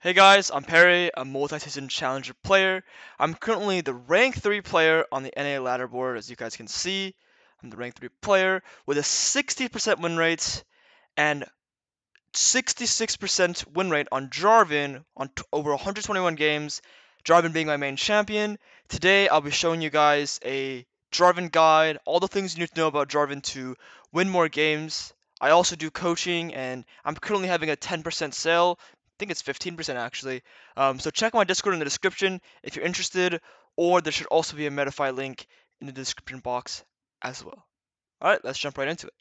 Hey guys, I'm Perry, a multi-season challenger player. I'm currently the rank 3 player on the NA ladder board, as you guys can see. I'm the rank 3 player with a 60% win rate and 66% win rate on Jarvan on over 121 games, Jarvan being my main champion. Today I'll be showing you guys a Jarvan guide, all the things you need to know about Jarvan to win more games. I also do coaching, and I'm currently having a 10% sale. I think it's 15% actually. So check my Discord in the description if you're interested, or there should also be a Metafy link in the description box as well. Alright, let's jump right into it.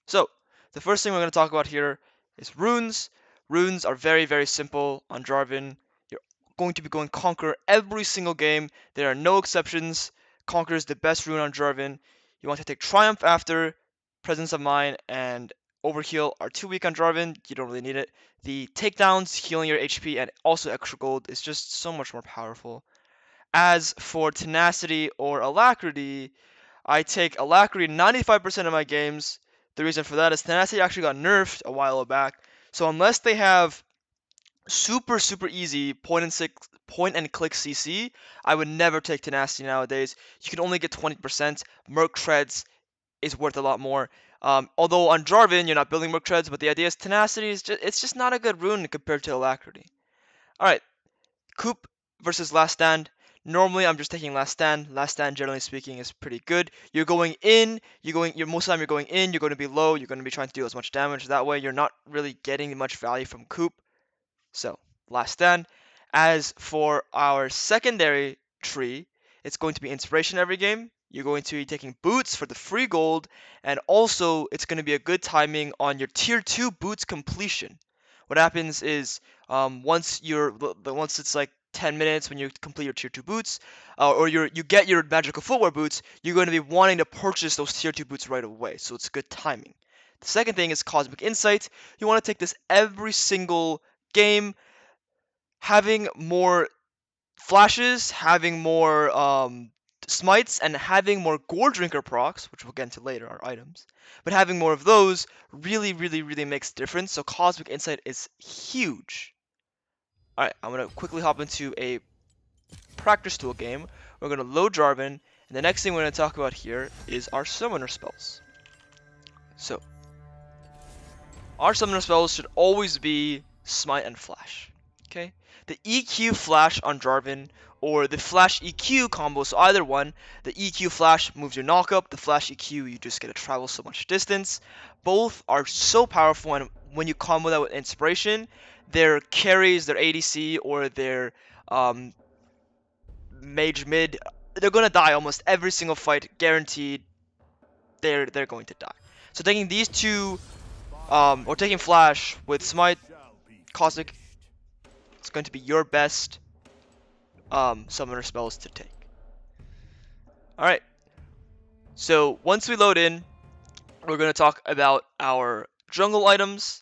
So, the first thing we're going to talk about here is runes. Runes are very, very simple on Jarvan. You're going to be going Conquer every single game. There are no exceptions. Conquer is the best rune on Jarvan. You want to take Triumph after. Presence of Mind and Overheal are too weak on Jarvan. You don't really need it. The takedowns, healing your HP, and also extra gold is just so much more powerful. As for Tenacity or Alacrity, I take Alacrity 95% of my games. The reason for that is Tenacity actually got nerfed a while back. So unless they have super easy point and click CC, I would never take Tenacity nowadays. You can only get 20%. Merc Treads is worth a lot more. Although on Jarvan you're not building Merc Treads, but the idea is Tenacity is just not a good rune compared to Alacrity. Alright, Coop versus Last Stand. Normally, I'm just taking Last Stand. Last Stand, generally speaking, is pretty good. You're going in. You're most of the time you're going in. You're going to be low. You're going to be trying to do as much damage. That way, you're not really getting much value from Coop. So, Last Stand. As for our secondary tree, it's going to be Inspiration every game. You're going to be taking Boots for the free gold, and also it's going to be a good timing on your Tier 2 Boots completion. What happens is once it's like 10 minutes when you complete your tier 2 boots, or you get your magical footwear boots, you're going to be wanting to purchase those tier 2 boots right away, so it's good timing. The second thing is Cosmic Insight. You want to take this every single game, having more flashes, having more smites, and having more Gore Drinker procs, which we'll get into later, our items. But having more of those really makes a difference, so Cosmic Insight is huge. Alright, I'm going to quickly hop into a practice tool game. We're going to load Jarvan, and the next thing we're going to talk about here is our summoner spells. So, our summoner spells should always be Smite and Flash. Okay? The EQ Flash on Jarvan, or the Flash EQ combo, so either one. The EQ Flash moves your knockup, the Flash EQ you just get to travel so much distance. Both are so powerful, and when you combo that with Inspiration, their carries, their ADC, or their mage mid, they're gonna die almost every single fight, guaranteed. They're going to die. So taking these two, or taking Flash with Smite, Cosmic, it's going to be your best summoner spells to take. Alright, so once we load in, we're going to talk about our jungle items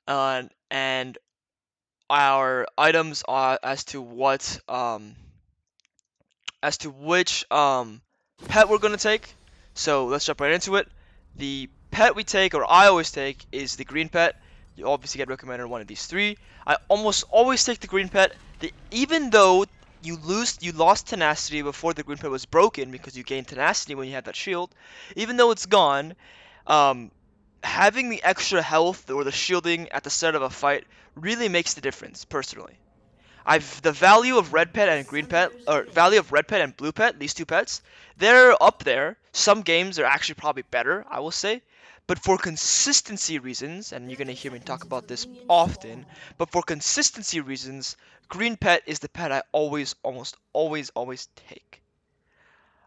and our items as to what as to which pet we're going to take. So let's jump right into it. The pet we take, or I always take, is the green pet. You obviously get recommended one of these three. I almost always take the green pet. Even though you lost tenacity before the green pet was broken, because you gained tenacity when you had that shield. Even though it's gone, having the extra health or the shielding at the start of a fight really makes the difference, personally. The value of red pet and green pet, or value of red pet and blue pet, these two pets, they're up there. Some games are actually probably better, I will say. But for consistency reasons, and you're gonna hear me talk about this often, but for consistency reasons, green pet is the pet I almost always take.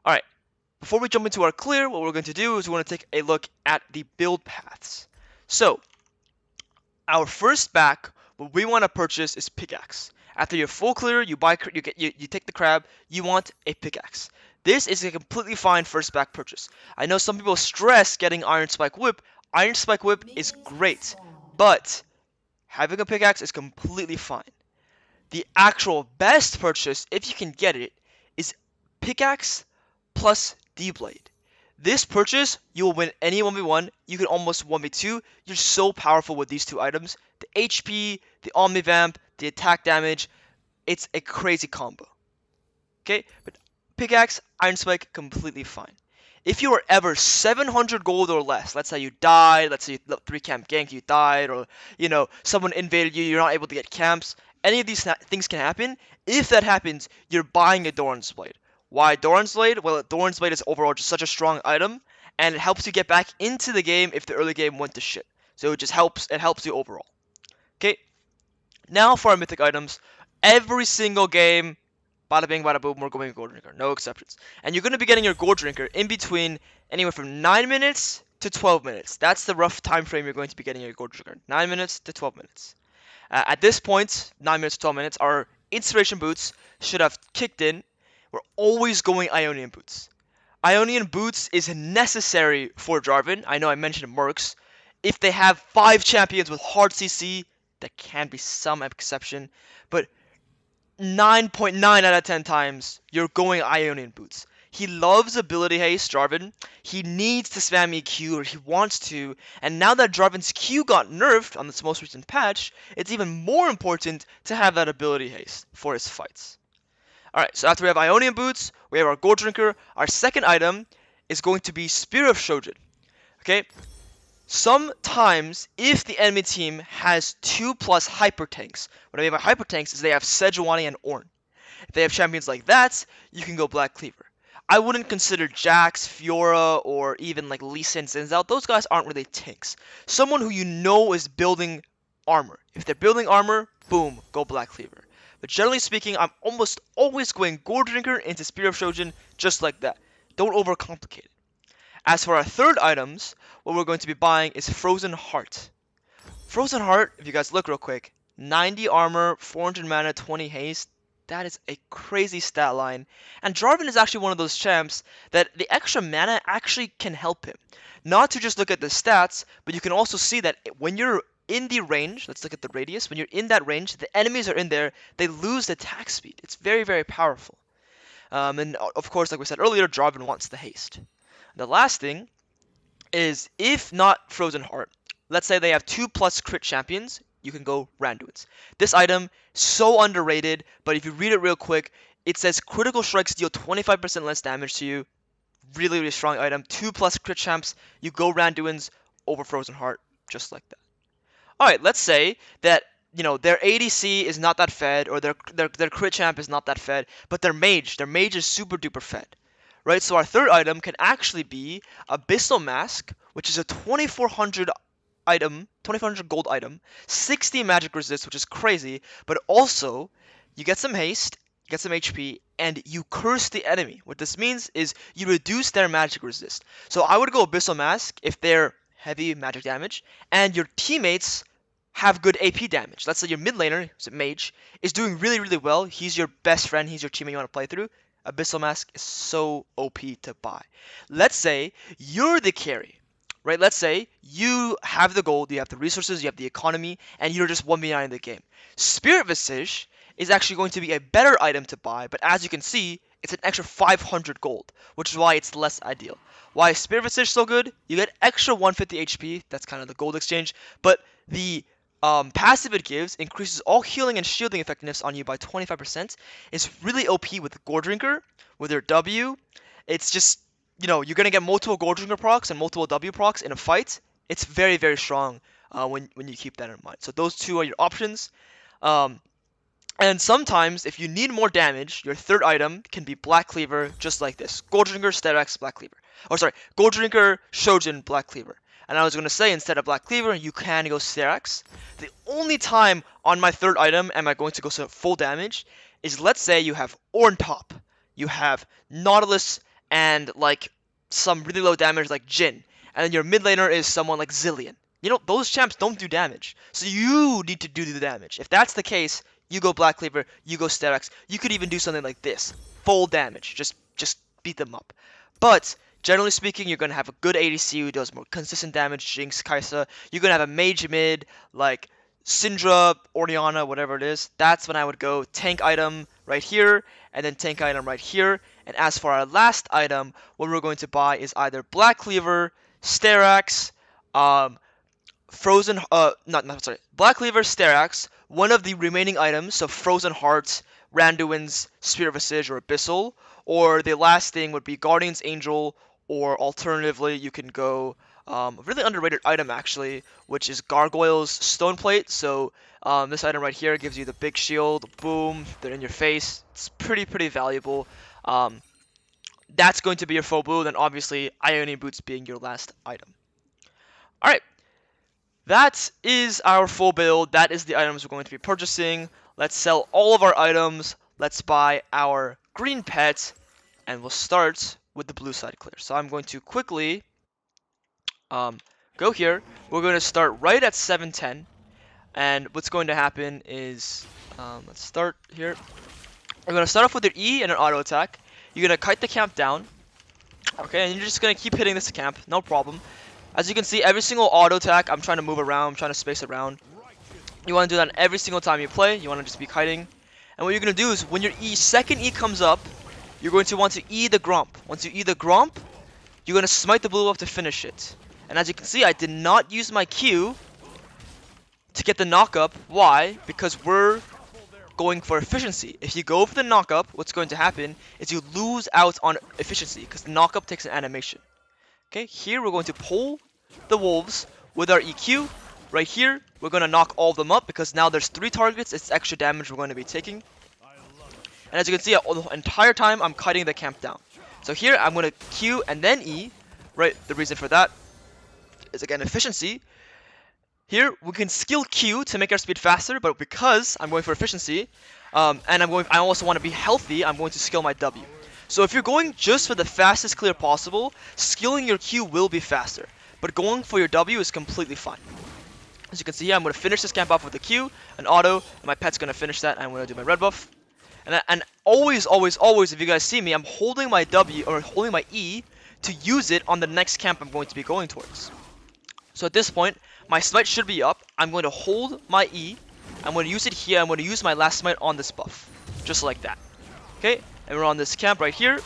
Alright, before we jump into our clear, what we're going to do is we're going to take a look at the build paths. So, our first back, what we want to purchase is pickaxe. After your full clear, you take the crab, you want a pickaxe. This is a completely fine first back purchase. I know some people stress getting Iron Spike Whip. Iron Spike Whip is great, but having a pickaxe is completely fine. The actual best purchase, if you can get it, is pickaxe plus D-Blade. This purchase, you will win any 1v1. You can almost 1v2. You're so powerful with these two items. The HP, the Omnivamp, the attack damage. It's a crazy combo. Okay, but pickaxe, Iron Spike, completely fine. If you are ever 700 gold or less, let's say you died, let's say you 3-camp gank, you died, or someone invaded you, you're not able to get camps. Any of these things can happen. If that happens, you're buying a Doran's Blade. Why Doran's Blade? Well, Doran's Blade is overall just such a strong item, and it helps you get back into the game if the early game went to shit. So it just helps. It helps you overall. Okay. Now for our mythic items. Every single game, bada bing, bada boom, we're going Gold Drinker. No exceptions. And you're going to be getting your Gold Drinker in between anywhere from 9 minutes to 12 minutes. That's the rough time frame you're going to be getting your Gold Drinker. 9 minutes to 12 minutes. At this point, 9 minutes to 12 minutes, our Inspiration Boots should have kicked in. We're always going Ionian Boots. Ionian Boots is necessary for Jarvan. I know I mentioned Mercs. If they have 5 champions with hard CC, there can be some exception. But 9.9 out of 10 times, you're going Ionian Boots. He loves ability haste, Jarvan. He needs to spam EQ, or he wants to. And now that Jarvan's Q got nerfed on this most recent patch, it's even more important to have that ability haste for his fights. Alright, so after we have Ionian Boots, we have our Gold Drinker. Our second item is going to be Spear of Shojin. Okay? Sometimes, if the enemy team has 2+ hyper tanks, what I mean by hyper tanks is they have Sejuani and Ornn. If they have champions like that, you can go Black Cleaver. I wouldn't consider Jax, Fiora, or even like Lee Sin, Sinzao. Those guys aren't really tanks. Someone who you know is building armor. If they're building armor, boom, go Black Cleaver. But generally speaking, I'm almost always going Gold Drinker into Spear of Shojin just like that. Don't overcomplicate it. As for our third items, what we're going to be buying is Frozen Heart. Frozen Heart, if you guys look real quick, 90 armor, 400 mana, 20 haste. That is a crazy stat line. And Jarvan is actually one of those champs that the extra mana actually can help him. Not to just look at the stats, but you can also see that when you're in the range, let's look at the radius, when you're in that range, the enemies are in there, they lose attack speed. It's very, very powerful. And of course, like we said earlier, Jarvan wants the haste. The last thing is, if not Frozen Heart, let's say they have 2+ crit champions, you can go Randuin's. This item, so underrated, but if you read it real quick, it says critical strikes deal 25% less damage to you. Really, really strong item. 2+ crit champs, you go Randuin's over Frozen Heart, just like that. Alright, let's say that their ADC is not that fed, or their crit champ is not that fed, but their mage is super duper fed. Right, so our third item can actually be Abyssal Mask, which is a 2400 gold item, 60 magic resist, which is crazy, but also you get some haste, you get some HP, and you curse the enemy. What this means is you reduce their magic resist. So I would go Abyssal Mask if they're heavy magic damage, and your teammates have good AP damage. Let's say your mid laner, who's a mage, is doing really, really well. He's your best friend, he's your teammate you want to play through. Abyssal Mask is so OP to buy. Let's say you're the carry, right? Let's say you have the gold, you have the resources, you have the economy, and you're just 1v9 in the game. Spirit Visage is actually going to be a better item to buy, but as you can see, it's an extra 500 gold, which is why it's less ideal. Why is Spirit Visage so good? You get extra 150 HP, that's kind of the gold exchange, but the passive it gives increases all healing and shielding effectiveness on you by 25%. It's really OP with the Gold Drinker, with your W. It's just, you're going to get multiple Gold Drinker procs and multiple W procs in a fight. It's very, very strong when you keep that in mind. So those two are your options. And sometimes, if you need more damage, your third item can be Black Cleaver, just like this. Gold Drinker, Sterak's, Black Cleaver. Oh, sorry, Gold Drinker, Shojin, Black Cleaver. And I was going to say, instead of Black Cleaver, you can go Sterak's. The only time on my third item am I going to go full damage is, let's say you have Ornn top, you have Nautilus, and like some really low damage like Jhin, and then your mid laner is someone like Zillion. Those champs don't do damage, so you need to do the damage. If that's the case, you go Black Cleaver, you go Sterak's. You could even do something like this, full damage, just beat them up. But generally speaking, you're going to have a good ADC who does more consistent damage, Jinx, Kai'Sa. You're going to have a mage mid, like Syndra, Orianna, whatever it is. That's when I would go tank item, right here, and then tank item right here. And as for our last item, what we're going to buy is either Black Cleaver, Sterax, Frozen, sorry, Black Cleaver, Sterax, one of the remaining items, so Frozen Hearts, Randuin's Spirit of Visage or Abyssal, or the last thing would be Guardian's Angel, or alternatively, you can go a really underrated item actually, which is Gargoyle's Stone Plate. So this item right here gives you the big shield, boom, they're in your face. It's pretty valuable. That's going to be your full build, and obviously Ionian Boots being your last item. Alright, that is our full build. That is the items we're going to be purchasing. Let's sell all of our items. Let's buy our green pet, and we'll start with the blue side clear. So I'm going to quickly go here. We're going to start right at 710, and what's going to happen is let's start here. We're going to start off with your E and an auto attack. You're going to kite the camp down, okay, and you're just going to keep hitting this camp, no problem. As you can see, every single auto attack, I'm trying to move around, I'm trying to space around. You want to do that every single time you play. You want to just be kiting. And what you're going to do is when your second E comes up, you're going to want to E the Gromp. Once you E the Gromp, you're going to smite the blue buff to finish it. And as you can see, I did not use my Q to get the knock-up. Why? Because we're going for efficiency. If you go for the knock-up, what's going to happen is you lose out on efficiency because the knock-up takes an animation. Okay, here we're going to pull the wolves with our EQ. Right here, we're going to knock all of them up because now there's 3 targets. It's extra damage we're going to be taking. And as you can see, the entire time I'm cutting the camp down. So here, I'm going to Q and then E. Right, the reason for that is, again, efficiency. Here, we can skill Q to make our speed faster, but because I'm going for efficiency, and I also want to be healthy, I'm going to skill my W. So if you're going just for the fastest clear possible, skilling your Q will be faster. But going for your W is completely fine. As you can see here, I'm going to finish this camp off with a Q, an auto, and my pet's going to finish that, and I'm going to do my red buff. And always, if you guys see me, I'm holding my W, or holding my E, to use it on the next camp I'm going to be going towards. So at this point, my smite should be up. I'm going to hold my E. I'm going to use it here. I'm going to use my last smite on this buff. Just like that. Okay? And we're on this camp right here.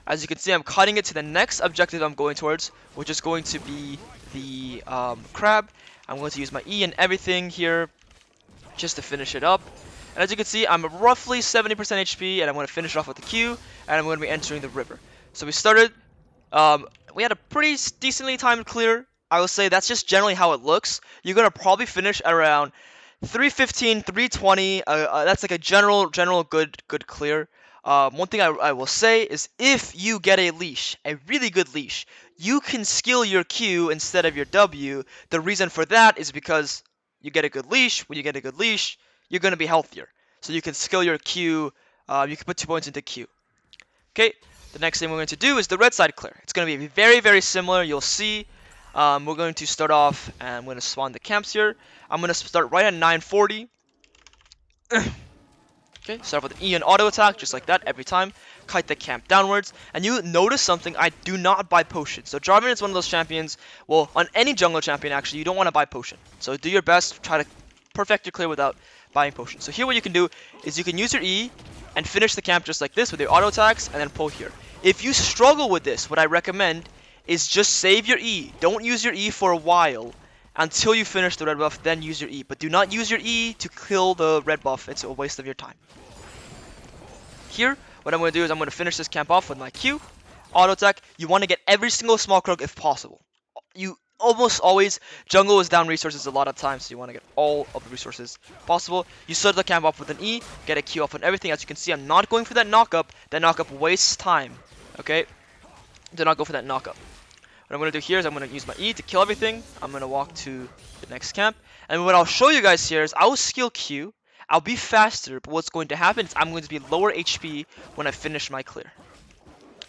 As you can see, I'm cutting it to the next objective I'm going towards, which is going to be the crab. I'm going to use my E and everything here just to finish it up. And as you can see, I'm roughly 70% HP, and I'm going to finish it off with the Q, and I'm going to be entering the river. So we started. We had a pretty decently timed clear. I will say that's just generally how it looks. You're going to probably finish at around 315, 320. That's like a general good clear. One thing I will say is if you get a leash, a really good leash, you can skill your Q instead of your W. The reason for that is because you get a good leash. When you get a good leash, you're going to be healthier. So you can skill your Q. You can put 2 points into Q. Okay, the next thing we're going to do is the red side clear. It's going to be very similar. You'll see. We're going to start off, and I'm going to spawn the camps here. I'm going to start right at 940. Okay, start with an E and auto attack, just like that every time. Kite the camp downwards. And you notice something, I do not buy potion. So Jarvan is one of those champions, well, on any jungle champion actually, you don't want to buy potion. So do your best, try to perfect your clear without buying potion. So here what you can do is you can use your E and finish the camp just like this with your auto attacks and then pull here. If you struggle with this, what I recommend is just save your E. Don't use your E for a while until you finish the red buff, then use your E. But do not use your E to kill the red buff. It's a waste of your time. Here, what I'm going to do is I'm going to finish this camp off with my Q. Auto attack. You want to get every single small crook if possible. You almost always, jungle is down resources a lot of times, so you want to get all of the resources possible. You start the camp off with an E, get a Q off on everything. As you can see, I'm not going for that knock-up. That knock-up wastes time. Okay? Do not go for that knock-up. What I'm going to do here is I'm going to use my E to kill everything. I'm going to walk to the next camp. And what I'll show you guys here is I'll skill Q. I'll be faster, but what's going to happen is I'm going to be lower HP when I finish my clear.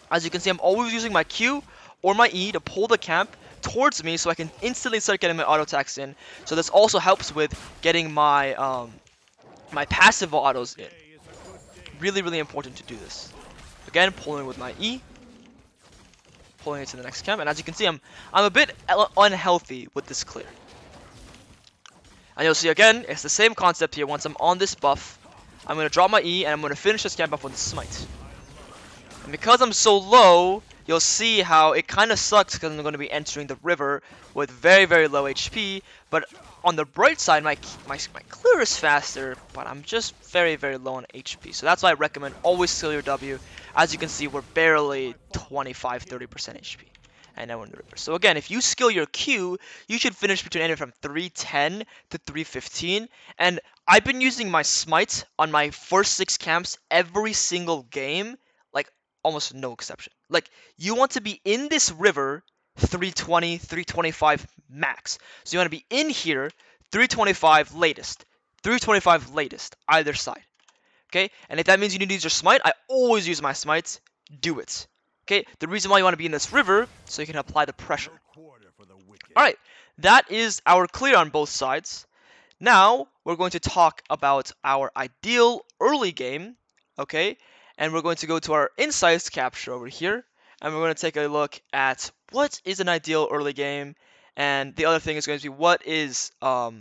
As you can see, I'm always using my Q or my E to pull the camp towards me so I can instantly start getting my auto attacks in. So this also helps with getting my my passive autos in. Really important to do this. Again, pulling with my E. Pulling it to the next camp, and as you can see, I'm a bit unhealthy with this clear. And you'll see again, it's the same concept here. Once I'm on this buff, I'm going to drop my E, and I'm going to finish this camp off with a smite. And because I'm so low, you'll see how it kind of sucks because I'm going to be entering the river with very, very low HP. But on the bright side, my clear is faster, but I'm just very, very low on HP. So that's why I recommend always kill your W. As you can see, we're barely 25-30% HP. And now we're in the river. So again, if you skill your Q, you should finish between anywhere from 310 to 315. And I've been using my smite on my first 6 camps every single game, like almost no exception. Like, you want to be in this river 320, 325 max. So you want to be in here 325 latest. 325 latest, either side. Okay? And if that means you need to use your smite, I always use my smites. Do it. Okay? The reason why you want to be in this river, so you can apply the pressure. Alright, that is our clear on both sides. Now, we're going to talk about our ideal early game. Okay? And we're going to go to our insights capture over here. And we're going to take a look at what is an ideal early game. And the other thing is going to be what is a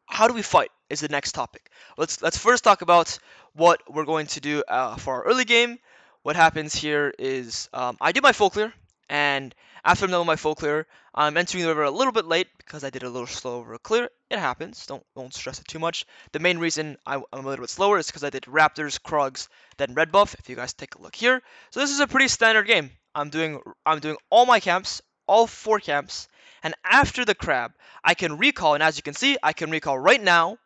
how do we fight is the next topic. Let's first talk about what we're going to do for our early game. What happens here is I do my full clear, and after I'm done with my full clear, I'm entering the river a little bit late because I did a little slow over a clear. It happens. Don't stress it too much. The main reason I'm a little bit slower is because I did Raptors, Krugs, then red buff. If you guys take a look here, so this is a pretty standard game. I'm doing all my camps, all 4 camps, and after the crab, I can recall, and as you can see, I can recall right now,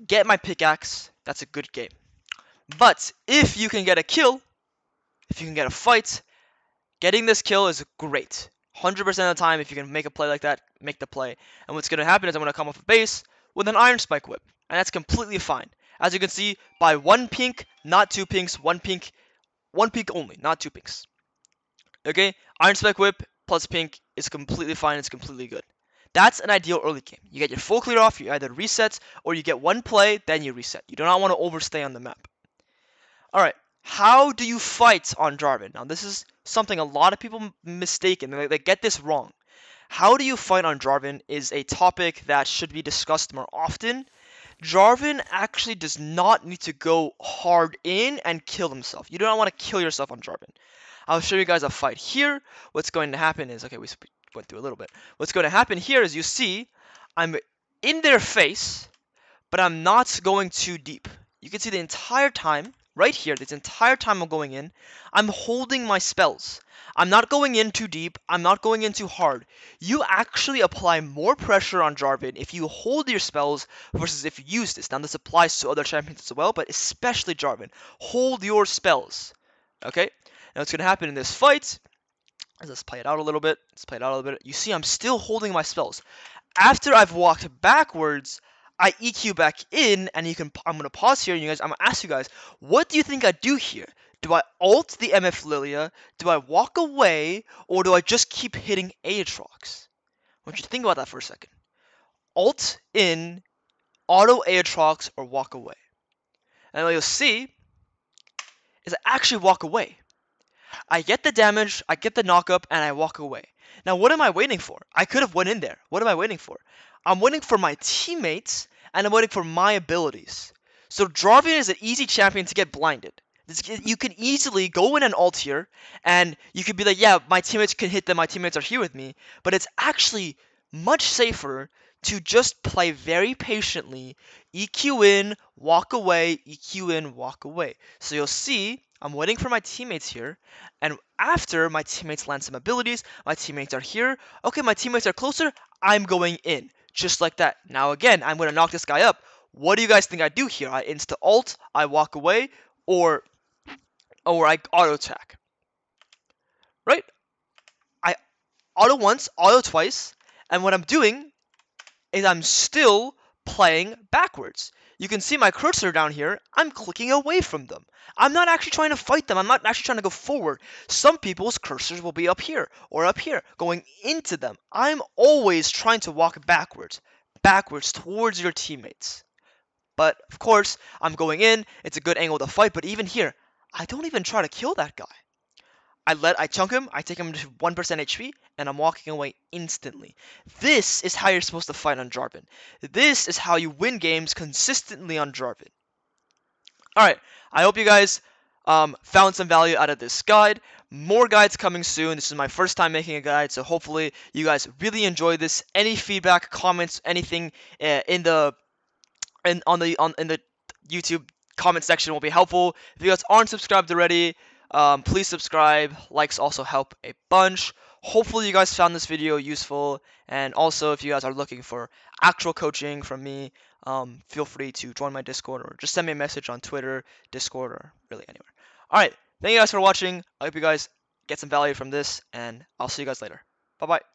get my pickaxe. That's a good game. But if you can get a kill, if you can get a fight, getting this kill is great. 100% of the time, if you can make a play like that, make the play. And what's going to happen is I'm going to come off a base with an Iron Spike Whip. And that's completely fine. As you can see, by 1 pink, not 2 pinks, 1 pink only, not 2 pinks. Okay, Iron Spike Whip plus pink is completely fine, it's completely good. That's an ideal early game. You get your full clear off, you either reset, or you get 1 play, then you reset. You do not want to overstay on the map. Alright, how do you fight on Jarvan? Now this is something a lot of people mistaken, they get this wrong. How do you fight on Jarvan is a topic that should be discussed more often. Jarvan actually does not need to go hard in and kill himself. You do not want to kill yourself on Jarvan. I'll show you guys a fight here. What's going to happen is, okay, we went through a little bit. What's going to happen here is you see, I'm in their face, but I'm not going too deep. You can see the entire time, right here, this entire time I'm going in, I'm holding my spells. I'm not going in too deep, I'm not going in too hard. You actually apply more pressure on Jarvan if you hold your spells versus if you use this. Now this applies to other champions as well, but especially Jarvan. Hold your spells. Okay? Now what's going to happen in this fight, let's play it out a little bit, you see I'm still holding my spells. After I've walked backwards, I EQ back in, and I'm going to pause here, and I'm going to ask you guys, what do you think I do here? Do I ult the MF Lilia, do I walk away, or do I just keep hitting Aatrox? I want you to think about that for a second. Ult in, auto Aatrox, or walk away. And what you'll see is I actually walk away. I get the damage, I get the knockup, and I walk away. Now, what am I waiting for? I could have went in there. What am I waiting for? I'm waiting for my teammates, and I'm waiting for my abilities. So Jarvan is an easy champion to get blinded. You can easily go in and ult here, and you could be like, yeah, my teammates can hit them, my teammates are here with me, but it's actually much safer to just play very patiently, EQ in, walk away, EQ in, walk away. So you'll see, I'm waiting for my teammates here, and after my teammates land some abilities, my teammates are here, okay, my teammates are closer, I'm going in, just like that. Now again, I'm going to knock this guy up. What do you guys think I do here? I insta-ult, I walk away, or I auto-attack, right? I auto once, auto twice, and what I'm doing is I'm still playing backwards. You can see my cursor down here, I'm clicking away from them. I'm not actually trying to fight them, I'm not actually trying to go forward. Some people's cursors will be up here, or up here, going into them. I'm always trying to walk backwards towards your teammates. But, of course, I'm going in, it's a good angle to fight, but even here, I don't even try to kill that guy. I chunk him, I take him to 1% HP, and I'm walking away instantly. This is how you're supposed to fight on Jarvan. This is how you win games consistently on Jarvan. Alright, I hope you guys found some value out of this guide. More guides coming soon. This is my first time making a guide, so hopefully you guys really enjoy this. Any feedback, comments, anything in the in the YouTube comment section will be helpful. If you guys aren't subscribed already, please subscribe. Likes also help a bunch. Hopefully you guys found this video useful, and also if you guys are looking for actual coaching from me, feel free to join my Discord or just send me a message on Twitter, Discord, or really anywhere. Alright, thank you guys for watching. I hope you guys get some value from this, and I'll see you guys later. Bye bye.